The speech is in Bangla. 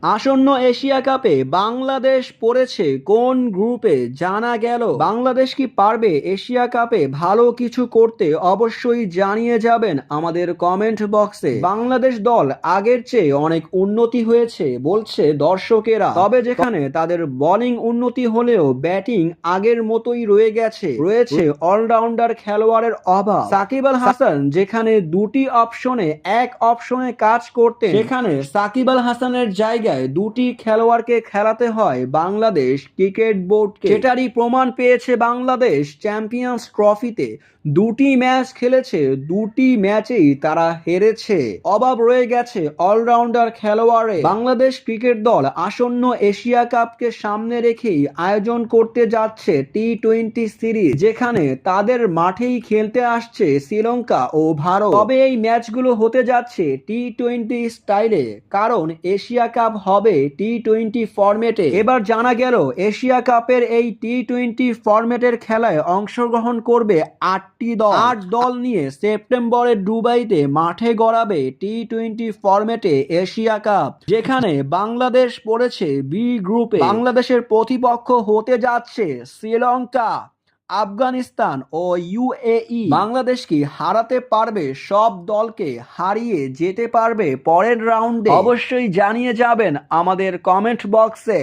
আসন্ন এশিয়া কাপে বাংলাদেশ পড়েছে কোন গ্রুপে জানা গেল। বাংলাদেশ কি পারবে এশিয়া কাপে ভালো কিছু করতে? অবশ্যই জানিয়ে যাবেন আমাদের কমেন্ট বক্সে। বাংলাদেশ দল আগের চেয়ে অনেক উন্নতি হয়েছে বলছে দর্শকেরা, তবে যেখানে তাদের বোলিং উন্নতি হলেও ব্যাটিং আগের মতোই রয়েছে অলরাউন্ডার খেলোয়াড়ের অভাব। সাকিব আল হাসান যেখানে দুটি অপশনে এক অপশনে কাজ করতেন, সেখানে সাকিব আল হাসানের জায়গায় দুটি খেলোয়াড়কে খেলাতে হয় বাংলাদেশ ক্রিকেট বোর্ডকে। সেটারই প্রমাণ পেয়েছে বাংলাদেশ চ্যাম্পিয়ন্স ট্রফিতে। দুটি ম্যাচ খেলেছে, দুটি ম্যাচেই তারা হেরেছে। অভাব রয়ে গেছে অলরাউন্ডার খেলোয়াড়ে। বাংলাদেশ ক্রিকেট দল আসন্ন এশিয়া কাপকে সামনে রেখেই আয়োজন করতে যাচ্ছে টি-20 সিরিজ, যেখানে তাদের মাঠেই খেলতে আসছে শ্রীলঙ্কা ও ভারত। তবে এই ম্যাচগুলো হতে যাচ্ছে টি-20 স্টাইলে, কারণ এশিয়া কাপ হবে টি-20 ফরম্যাটে। এবার জানা গেল এশিয়া কাপের এই টি-20 ফরম্যাটের খেলায় অংশগ্রহণ করবে 8টি দল। 8 দল নিয়ে সেপ্টেম্বরে দুবাইতে মাঠে গড়াবে টি-20 ফরম্যাটে এশিয়া কাপ, যেখানে বাংলাদেশ পড়েছে বি গ্রুপে। বাংলাদেশের প্রতিপক্ষ হতে যাচ্ছে শ্রীলঙ্কা, আফগানিস্তান ও ইউএই। বাংলাদেশ কি হারাতে পারবে? সব দলকে হারিয়ে যেতে পারবে পরের রাউন্ডে? অবশ্যই জানিয়ে যাবেন আমাদের কমেন্ট বক্সে।